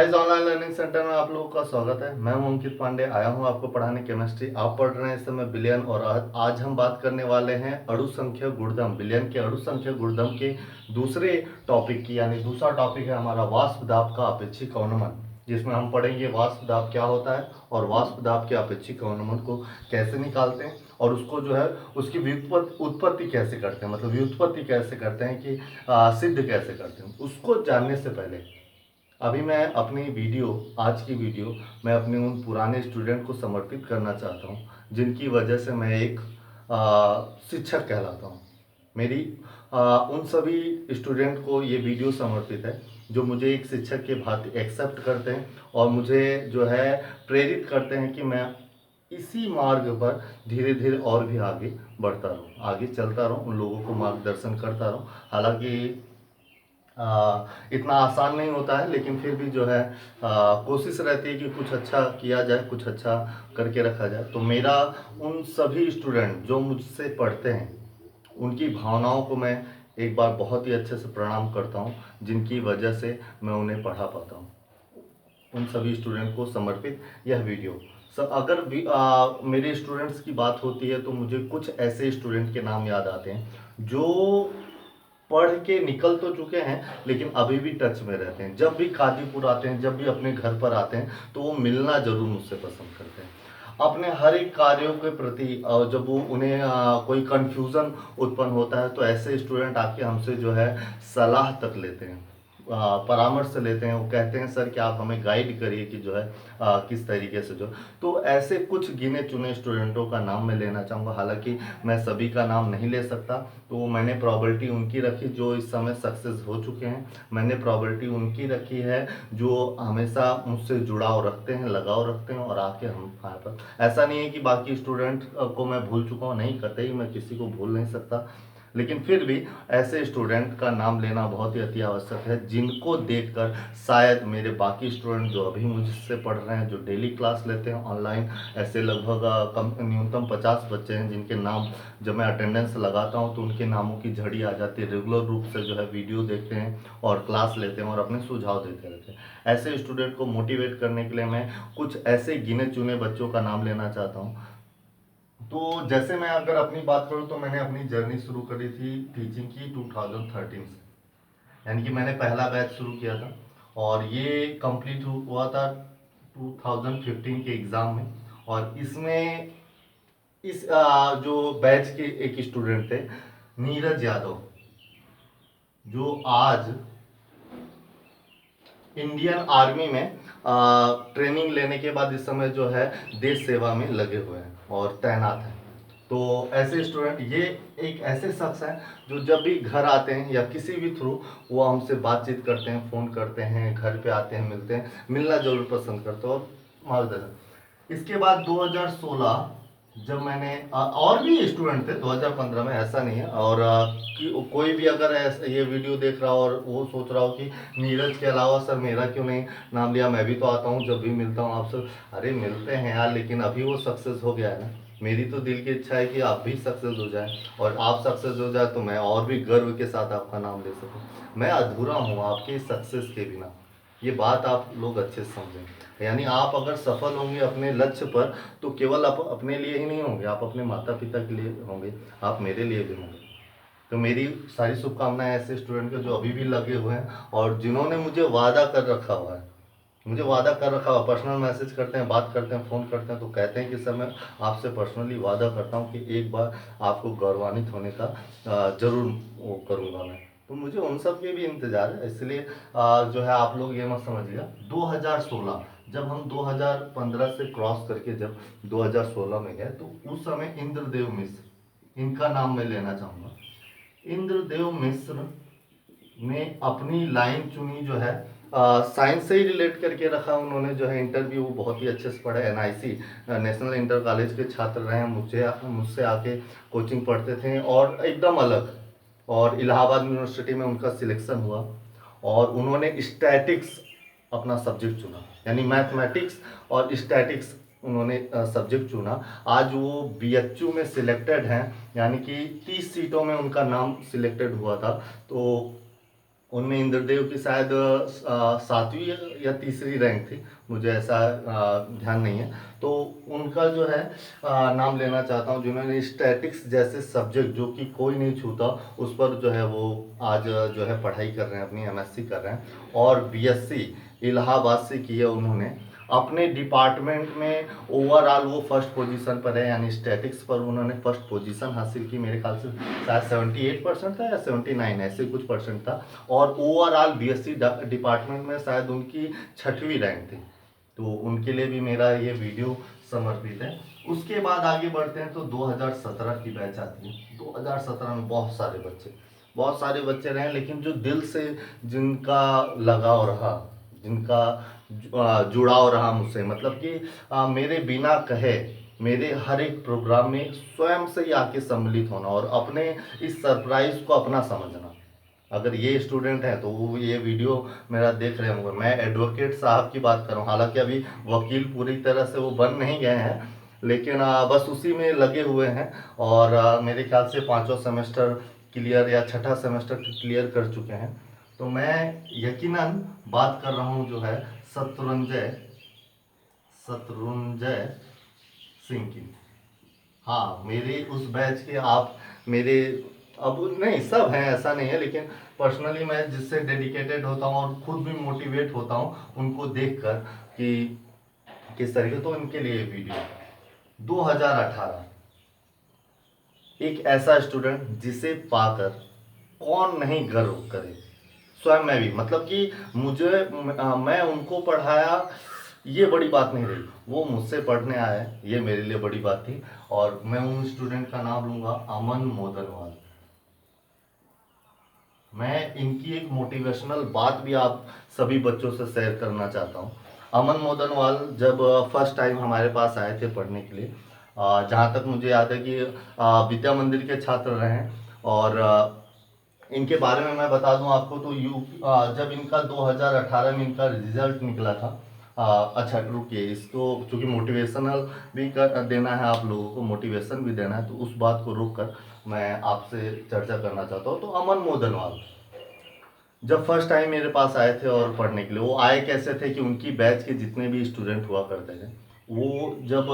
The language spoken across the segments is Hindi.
गाइस ऑनलाइन लर्निंग सेंटर में आप लोगों का स्वागत है। मैं हूं अंकित पांडे, आया हूं आपको पढ़ाने केमिस्ट्री। आप पढ़ रहे हैं इस समय बिलियन, और आज हम बात करने वाले हैं अणु संख्या गुणधर्म, बिलियन के अणु संख्या गुणधर्म के दूसरे टॉपिक की। यानी दूसरा टॉपिक है हमारा वाष्प दाब का अपेक्षिक अवनमन, जिसमें हम पढ़ेंगे वाष्प दाब क्या होता है और वाष्प दाब के अपेक्षिक अवनमन को कैसे निकालते हैं, और उसको जो है उसकी उत्पत्ति कैसे करते हैं, मतलब व्युत्पत्ति कैसे करते हैं कि सिद्ध कैसे करते हैं। उसको जानने से पहले अभी मैं अपनी वीडियो, आज की वीडियो मैं अपने उन पुराने स्टूडेंट को समर्पित करना चाहता हूं जिनकी वजह से मैं एक शिक्षक कहलाता हूं। मेरी उन सभी स्टूडेंट को ये वीडियो समर्पित है जो मुझे एक शिक्षक के भांति एक्सेप्ट करते हैं और मुझे जो है प्रेरित करते हैं कि मैं इसी मार्ग पर धीरे धीरे और भी आगे बढ़ता रहूं, आगे चलता रहूं, उन लोगों को मार्गदर्शन करता रहूं। हालांकि इतना आसान नहीं होता है, लेकिन फिर भी जो है कोशिश रहती है कि कुछ अच्छा किया जाए, कुछ अच्छा करके रखा जाए। तो मेरा उन सभी स्टूडेंट जो मुझसे पढ़ते हैं उनकी भावनाओं को मैं एक बार बहुत ही अच्छे से प्रणाम करता हूँ, जिनकी वजह से मैं उन्हें पढ़ा पाता हूँ। उन सभी स्टूडेंट को समर्पित यह वीडियो। अगर भी मेरे स्टूडेंट्स की बात होती है तो मुझे कुछ ऐसे स्टूडेंट के नाम याद आते हैं जो पढ़ के निकल तो चुके हैं लेकिन अभी भी टच में रहते हैं। जब भी कादीपुर आते हैं, जब भी अपने घर पर आते हैं, तो वो मिलना जरूर मुझसे पसंद करते हैं अपने हर एक कार्यों के प्रति। और जब वो उन्हें कोई कंफ्यूजन उत्पन्न होता है तो ऐसे स्टूडेंट आके हमसे जो है सलाह तक लेते हैं, परामर्श लेते हैं। वो कहते हैं सर कि आप हमें गाइड करिए कि जो है किस तरीके से जो। तो ऐसे कुछ गिने चुने स्टूडेंटों का नाम मैं लेना चाहूँगा। हालांकि मैं सभी का नाम नहीं ले सकता, तो मैंने प्रॉबिलिटी उनकी रखी जो इस समय सक्सेस हो चुके हैं। मैंने प्रॉबिलिटी उनकी रखी है जो हमेशा मुझसे जुड़ाव रखते हैं, लगाव रखते हैं और आके हम यहाँ पर। ऐसा नहीं है कि बाकी स्टूडेंट को मैं भूल चुका हूँ, नहीं, कतई मैं किसी को भूल नहीं सकता। लेकिन फिर भी ऐसे स्टूडेंट का नाम लेना बहुत ही अति आवश्यक है जिनको देखकर शायद मेरे बाकी स्टूडेंट जो अभी मुझसे पढ़ रहे हैं, जो डेली क्लास लेते हैं ऑनलाइन, ऐसे लगभग न्यूनतम 50 बच्चे हैं जिनके नाम जब मैं अटेंडेंस लगाता हूं तो उनके नामों की झड़ी आ जाती है। रेगुलर रूप से जो है वीडियो देखते हैं और क्लास लेते हैं और अपने सुझाव देते रहते हैं। ऐसे स्टूडेंट को मोटिवेट करने के लिए मैं कुछ ऐसे गिने चुने बच्चों का नाम लेना चाहता हूँ। तो जैसे मैं अगर अपनी बात करूं तो मैंने अपनी जर्नी शुरू करी थी टीचिंग की 2013 से। यानी कि मैंने पहला बैच शुरू किया था और ये कंप्लीट हुआ था 2015 के एग्ज़ाम में। और इसमें इस जो बैच के एक स्टूडेंट थे नीरज यादव, जो आज इंडियन आर्मी में ट्रेनिंग लेने के बाद इस समय जो है देश सेवा में लगे हुए हैं और तैनात हैं। तो ऐसे स्टूडेंट, ये एक ऐसे शख्स हैं जो जब भी घर आते हैं या किसी भी थ्रू वो हमसे बातचीत करते हैं, फ़ोन करते हैं, घर पे आते हैं, मिलते हैं, मिलना जरूर पसंद करते हैं और मार्गदर्शन। इसके बाद 2016 जब मैंने और भी स्टूडेंट थे 2015 में, ऐसा नहीं है। और कोई भी अगर ये वीडियो देख रहा हो और वो सोच रहा हो कि नीरज के अलावा सर मेरा क्यों नहीं नाम लिया, मैं भी तो आता हूँ जब भी मिलता हूँ आपसे। अरे मिलते हैं यार, लेकिन अभी वो सक्सेस हो गया है ना। मेरी तो दिल की इच्छा है कि आप भी सक्सेस हो जाए, और आप सक्सेस हो जाए तो मैं और भी गर्व के साथ आपका नाम ले सकूँ। मैं अधूरा हूँ आपके सक्सेस के बिना, ये बात आप लोग अच्छे से समझें। यानी आप अगर सफल होंगे अपने लक्ष्य पर तो केवल आप अपने लिए ही नहीं होंगे, आप अपने माता पिता के लिए होंगे, आप मेरे लिए भी होंगे। तो मेरी सारी शुभकामनाएं ऐसे स्टूडेंट के जो अभी भी लगे हुए हैं और जिन्होंने मुझे वादा कर रखा हुआ है, मुझे वादा कर रखा हुआ, पर्सनल मैसेज करते हैं, बात करते हैं, फ़ोन करते हैं, तो कहते हैं कि सर मैं आपसे पर्सनली वादा करता हूँ कि एक बार आपको गौरवान्वित होने का ज़रूर वो करूँगा मैं। तो मुझे उन सब के भी इंतज़ार है, इसलिए जो है आप लोग ये मत समझिएगा। 2016 जब हम 2015 से क्रॉस करके जब 2016 में गए तो उस समय इंद्रदेव मिश्र, इनका नाम मैं लेना चाहूँगा। इंद्रदेव मिश्र ने अपनी लाइन चुनी जो है साइंस से ही रिलेट करके रखा उन्होंने, जो है इंटरव्यू बहुत ही अच्छे से पढ़ा। एनआईसी नेशनल इंटर कॉलेज के छात्र रहे हैं, मुझसे आके कोचिंग पढ़ते थे और एकदम अलग। और इलाहाबाद यूनिवर्सिटी में उनका सिलेक्शन हुआ और उन्होंने स्टैटिक्स अपना सब्जेक्ट चुना, यानी मैथमेटिक्स और स्टैटिक्स उन्होंने सब्जेक्ट चुना। आज वो बीएचयू में सिलेक्टेड हैं, यानी कि 30 सीटों में उनका नाम सिलेक्टेड हुआ था। तो उनमें इंद्रदेव की शायद 7वीं या तीसरी रैंक थी, मुझे ऐसा ध्यान नहीं है। तो उनका जो है नाम लेना चाहता हूँ, जिन्होंने स्टैटिक्स जैसे सब्जेक्ट जो कि कोई नहीं छूता, उस पर जो है वो आज जो है पढ़ाई कर रहे हैं, अपनी एमएससी कर रहे हैं। और बीएससी इलाहाबाद से की है उन्होंने। अपने डिपार्टमेंट में ओवरऑल वो फर्स्ट पोजीशन पर है, यानी स्टैटिक्स पर उन्होंने फर्स्ट पोजीशन हासिल की। मेरे ख्याल से शायद 78% था या 79 ऐसे कुछ परसेंट था। और ओवरऑल बीएससी डिपार्टमेंट में शायद उनकी 6वीं रैंक थी। तो उनके लिए भी मेरा ये वीडियो समर्पित है। उसके बाद आगे बढ़ते हैं तो 2017 की बैच आती है। 2017 में बहुत सारे बच्चे रहे, लेकिन जो दिल से जिनका लगाव रहा, जिनका जुड़ाव रहा मुझसे, मतलब कि मेरे बिना कहे मेरे हर एक प्रोग्राम में स्वयं से ही आके सम्मिलित होना और अपने इस सरप्राइज को अपना समझना। अगर ये स्टूडेंट हैं तो वो ये वीडियो मेरा देख रहे होंगे। मैं एडवोकेट साहब की बात कर रहा हूँ, हालांकि अभी वकील पूरी तरह से वो बन नहीं गए हैं, लेकिन बस उसी में लगे हुए हैं। और मेरे ख्याल से 5वां सेमेस्टर क्लियर या 6ठा सेमेस्टर क्लियर कर चुके हैं। तो मैं यकीनन बात कर रहा हूँ जो है शत्रुंजय शत्रुंजय सिंह की। हाँ, मेरे उस बैच के आप मेरे, अब नहीं सब हैं ऐसा नहीं है, लेकिन पर्सनली मैं जिससे डेडिकेटेड होता हूँ और खुद भी मोटिवेट होता हूँ उनको देखकर कि किस तरीके। तो इनके लिए वीडियो 2018, एक ऐसा स्टूडेंट जिसे पाकर कौन नहीं गर्व करे, स्वयं मैं भी, मतलब कि मैं उनको पढ़ाया, ये बड़ी बात नहीं रही, वो मुझसे पढ़ने आए, ये मेरे लिए बड़ी बात थी। और मैं उन स्टूडेंट का नाम लूंगा अमन मोदनवाल। मैं इनकी एक मोटिवेशनल बात भी आप सभी बच्चों से शेयर करना चाहता हूँ। अमन मोदनवाल जब फर्स्ट टाइम हमारे पास आए थे पढ़ने के लिए, जहाँ तक मुझे याद है कि विद्या मंदिर के छात्र रहे हैं। और इनके बारे में मैं बता दूं आपको तो जब इनका 2018 में इनका रिजल्ट निकला था। अच्छा रुकिए, इसको चूंकि मोटिवेशनल भी देना है, आप लोगों को मोटिवेशन भी देना है, तो उस बात को रोक कर मैं आपसे चर्चा करना चाहता हूँ। तो अमन मोदनवाल जब फर्स्ट टाइम मेरे पास आए थे और पढ़ने के लिए, वो आए कैसे थे कि उनकी बैच के जितने भी स्टूडेंट हुआ करते थे, वो जब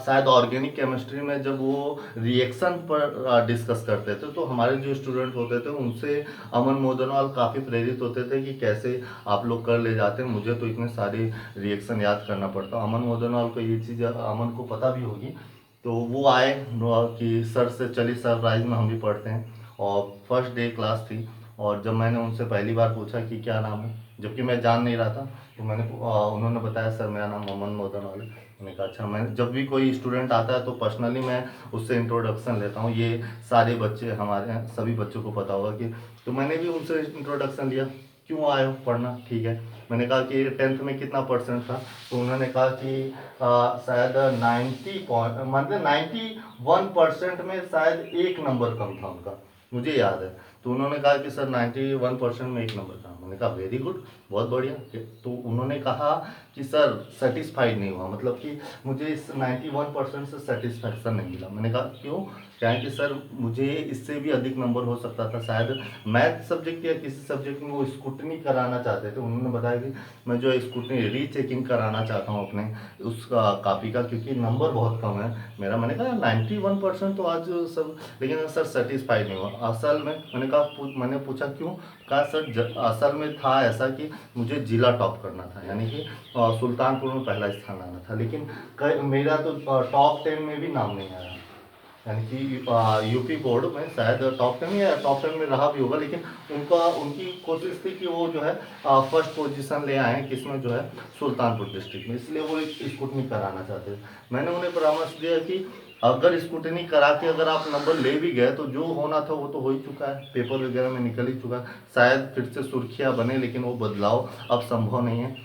शायद ऑर्गेनिक केमिस्ट्री में जब वो रिएक्शन पर डिस्कस करते थे, तो हमारे जो स्टूडेंट होते थे उनसे अमन मोदनवाल काफ़ी प्रेरित होते थे कि कैसे आप लोग कर ले जाते हैं, मुझे तो इतने सारे रिएक्शन याद करना पड़ता। अमन मोदनवाल को ये चीज़ अमन को पता भी होगी। तो वो आए कि सर से चलिए सर राइज में हम भी पढ़ते हैं, और फर्स्ट डे क्लास थी। और जब मैंने उनसे पहली बार पूछा कि क्या नाम है, जबकि मैं जान नहीं रहा था, तो उन्होंने बताया सर मेरा नाम अमन मोदनवाल है। मैंने कहा अच्छा। मैं जब भी कोई स्टूडेंट आता है तो पर्सनली मैं उससे इंट्रोडक्शन लेता हूँ, ये सारे बच्चे हमारे यहाँ सभी बच्चों को पता होगा कि। तो मैंने भी उनसे इंट्रोडक्शन लिया, क्यों आए हो पढ़ना, ठीक है। मैंने कहा कि 10th में कितना परसेंट था, तो उन्होंने कहा कि शायद 90 पॉइंट, मतलब 91% में शायद एक नंबर कम था उनका, मुझे याद है। तो उन्होंने कहा कि सर 91% में एक नंबर था। मैंने कहा वेरी गुड, बहुत बढ़िया। तो उन्होंने कहा कि सर सेटिस्फाइड नहीं हुआ, मतलब कि मुझे इस 91% से सेटिस्फैक्शन नहीं मिला। मैंने कहा क्यों, क्या है कि सर मुझे इससे भी अधिक नंबर हो सकता था, शायद मैथ सब्जेक्ट या किसी सब्जेक्ट में वो स्क्रूटनी कराना चाहते थे। उन्होंने बताया कि मैं जो स्क्रूटनी रीचेकिंग कराना चाहता हूँ अपने उसका कापी का, क्योंकि नंबर बहुत कम है मेरा। मैंने कहा 91% तो आज सब, लेकिन सर सेटिस्फाइड नहीं हुआ। असल में मैंने कहा, मैंने पूछा क्यों, कहा सर असल में था ऐसा कि मुझे जिला टॉप करना था, यानी कि सुल्तानपुर में पहला स्थान आना था, लेकिन मेरा तो टॉप 10 में भी नाम नहीं आया। यानी कि यूपी बोर्ड में शायद टॉप 10 या टॉप 10 में रहा भी होगा, लेकिन उनकी कोशिश थी कि वो जो है फर्स्ट पोजीशन ले आए, किसमें जो है सुल्तानपुर डिस्ट्रिक्ट में, इसलिए वो एक स्कूटनी कराना चाहते थे। मैंने उन्हें परामर्श दिया कि अगर स्कूटनी करा के अगर आप नंबर ले भी गए तो जो होना था वो तो हो ही चुका है, पेपर वगैरह में निकल ही चुका है, शायद फिर से सुर्खियाँ बने, लेकिन वो बदलाव अब संभव नहीं है।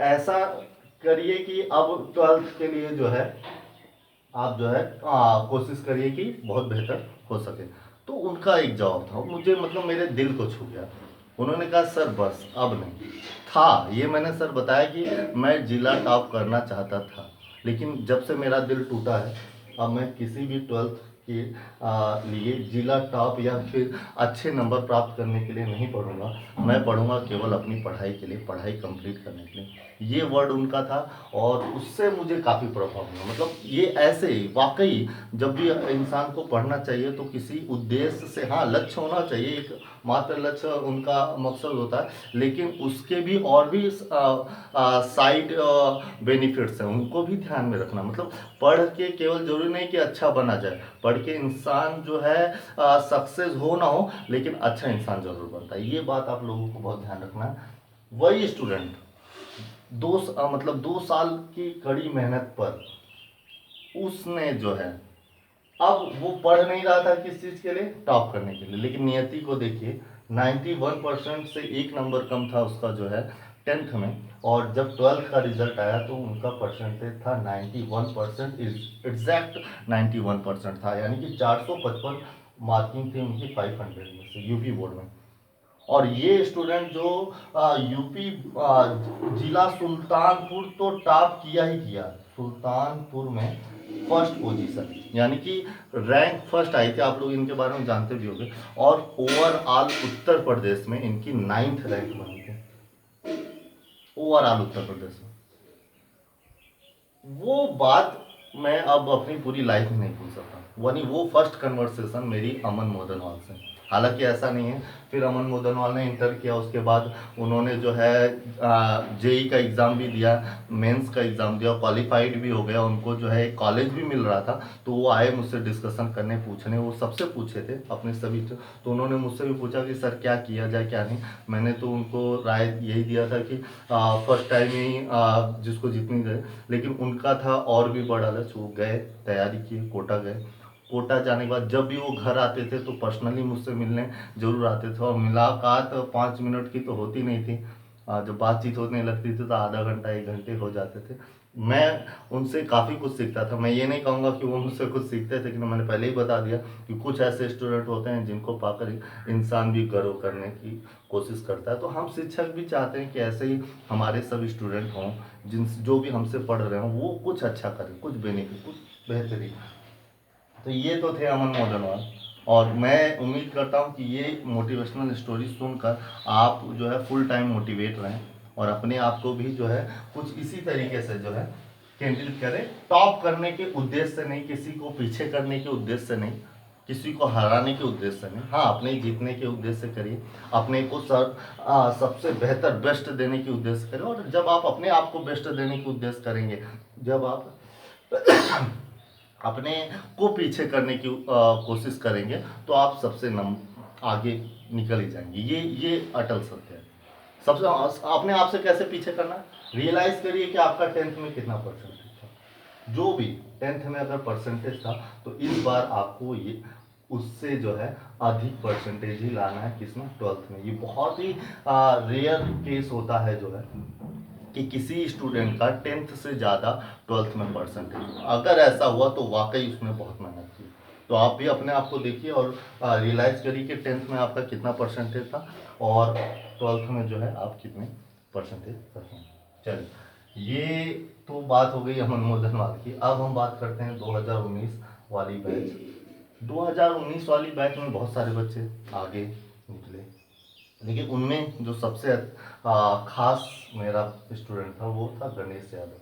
ऐसा करिए कि अब 12th के लिए जो है आप जो है कोशिश करिए कि बहुत बेहतर हो सके। तो उनका एक जवाब था, मुझे मतलब मेरे दिल को छू गया। उन्होंने कहा सर बस अब नहीं था, ये मैंने सर बताया कि मैं जिला टॉप करना चाहता था, लेकिन जब से मेरा दिल टूटा है, अब मैं किसी भी 12th के लिए जिला टॉप या फिर अच्छे नंबर प्राप्त करने के लिए नहीं पढ़ूंगा। मैं पढ़ूंगा केवल अपनी पढ़ाई के लिए, पढ़ाई कंप्लीट करने के लिए। ये वर्ड उनका था और उससे मुझे काफ़ी प्रभाव हुआ। मतलब ये ऐसे ही वाकई जब भी इंसान को पढ़ना चाहिए तो किसी उद्देश्य से, हाँ लक्ष्य होना चाहिए, एक मात्र लक्ष्य उनका मकसद होता है, लेकिन उसके भी और भी साइड बेनिफिट्स हैं, उनको भी ध्यान में रखना। मतलब पढ़ के केवल जरूरी नहीं कि अच्छा बना जाए, पढ़ के इंसान जो है सक्सेस हो ना हो, लेकिन अच्छा इंसान जरूर बनता है। ये बात आप लोगों को बहुत ध्यान रखना है। वही स्टूडेंट मतलब 2 साल की कड़ी मेहनत पर उसने जो है, अब वो पढ़ नहीं रहा था किस चीज के लिए, टॉप करने के लिए, लेकिन नियति को देखिए 91% से एक नंबर कम था उसका जो है 10th में, और जब 12th का रिजल्ट आया तो उनका परसेंटेज था 91%, एग्जैक्ट 91% था, यानी कि 455 मार्किंग थी उनकी 500 में से यूपी बोर्ड में। और ये स्टूडेंट जो यूपी जिला सुल्तानपुर तो टॉप किया ही किया, सुल्तानपुर में फर्स्ट पोजीशन, यानी कि रैंक फर्स्ट आई थी। आप लोग इनके बारे में जानते भी होंगे। और ओवरऑल उत्तर प्रदेश में इनकी 9th रैंक बनी थी, ओवरऑल उत्तर प्रदेश में। वो बात मैं अब अपनी पूरी लाइफ में नहीं भूल सकता। वही वो फर्स्ट कन्वर्सेशन मेरी अमन मोदनवाल से। हालांकि ऐसा नहीं है, फिर अमन मोदनवाल ने इंटर किया, उसके बाद उन्होंने जो है जेई का एग्ज़ाम भी दिया, मेंस का एग्ज़ाम दिया, क्वालिफाइड भी हो गया, उनको जो है एक कॉलेज भी मिल रहा था। तो वो आए मुझसे डिस्कशन करने, पूछने, वो सबसे पूछे थे अपने सभी से। तो उन्होंने मुझसे भी पूछा कि सर क्या किया जाए क्या नहीं। मैंने तो उनको राय यही दिया था कि फर्स्ट टाइम ही जिसको जितनी गए, लेकिन उनका था और भी बड़ा लक्ष्य। वो गए, तैयारी की, कोटा गए। कोटा जाने के बाद जब भी वो घर आते थे तो पर्सनली मुझसे मिलने जरूर आते थे, और मुलाकात 5 मिनट की तो होती नहीं थी। जब बातचीत होने लगती थी तो आधा घंटा 1 घंटे हो जाते थे। मैं उनसे काफ़ी कुछ सीखता था। मैं ये नहीं कहूँगा कि वो मुझसे कुछ सीखते थे, लेकिन मैंने पहले ही बता दिया कि कुछ ऐसे स्टूडेंट होते हैं जिनको पाकर इंसान भी गर्व करने की कोशिश करता है। तो हम शिक्षक भी चाहते हैं कि ऐसे ही हमारे सब स्टूडेंट हों, जो भी हमसे पढ़ रहे हों, वो कुछ अच्छा करें, कुछ बेनिफिट, कुछ बेहतरीन। तो ये तो थे अमन मोदनवाल। और मैं उम्मीद करता हूँ कि ये मोटिवेशनल स्टोरी सुनकर आप जो है फुल टाइम मोटिवेट रहें, और अपने आप को भी जो है कुछ इसी तरीके से जो है केंद्रित करें, टॉप करने के उद्देश्य से नहीं, किसी को पीछे करने के उद्देश्य से नहीं, किसी को हराने के उद्देश्य से नहीं, हाँ अपने जीतने के उद्देश्य से करिए, अपने को सबसे बेहतर बेस्ट देने के उद्देश्य से करें। और जब आप अपने आप को बेस्ट देने के उद्देश्य करेंगे, जब आप अपने को पीछे करने की कोशिश करेंगे, तो आप सबसे आगे निकल ही जाएंगे। ये अटल सत्य है। सबसे अपने आप से कैसे पीछे करना, रियलाइज करिए कि आपका 10th में कितना परसेंटेज था। जो भी 10th में अगर परसेंटेज था तो इस बार आपको ये उससे जो है अधिक परसेंटेज ही लाना है। किसमें, 12th में। ये बहुत ही रेयर केस होता है जो है कि किसी स्टूडेंट का 10th से ज़्यादा 12th में परसेंटेज। अगर ऐसा हुआ तो वाकई उसने बहुत मेहनत की। तो आप भी अपने आप को देखिए और रियलाइज़ करिए कि 10th में आपका कितना परसेंटेज था और 12th में जो है आप कितने परसेंटेज रखे हैं। चलिए, ये तो बात हो गई अमन मोदनवाल की। अब हम बात करते हैं 2019 वाली बैच। 2019 वाली बैच में बहुत सारे बच्चे आगे निकले, लेकिन उनमें जो सबसे खास मेरा स्टूडेंट था वो था गणेश यादव।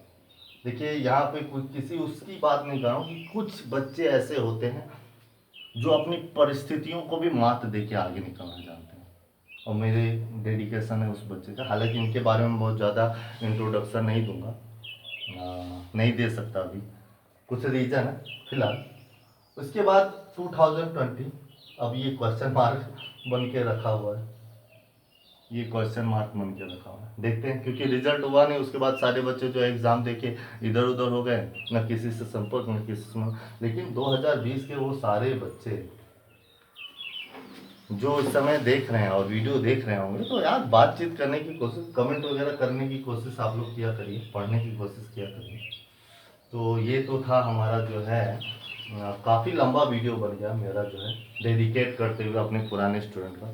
देखिए यहाँ पे कोई किसी उसकी बात नहीं कर रहा हूँ कि कुछ बच्चे ऐसे होते हैं जो अपनी परिस्थितियों को भी मात दे के आगे निकलना जानते हैं, और मेरे डेडिकेशन है उस बच्चे का। हालांकि इनके बारे में बहुत ज़्यादा इंट्रोडक्शन नहीं दूंगा, नहीं दे सकता अभी, कुछ रीज़न है फिलहाल। उसके बाद 2020, अब ये क्वेश्चन मार्क बन के रखा हुआ है, ये क्वेश्चन मार्क बन के रखा हुआ है। देखते हैं, क्योंकि रिजल्ट हुआ नहीं, उसके बाद सारे बच्चे जो एग्ज़ाम देके इधर उधर हो गए, न किसी से संपर्क न किसी से। लेकिन 2020 के वो सारे बच्चे जो इस समय देख रहे हैं और वीडियो देख रहे होंगे, तो यार बातचीत करने की कोशिश, कमेंट वगैरह करने की कोशिश आप लोग किया करिए, पढ़ने की कोशिश किया करिए। तो ये तो था हमारा जो है काफ़ी लंबा वीडियो बन गया मेरा जो है, डेडिकेट करते हुए अपने पुराने स्टूडेंट का।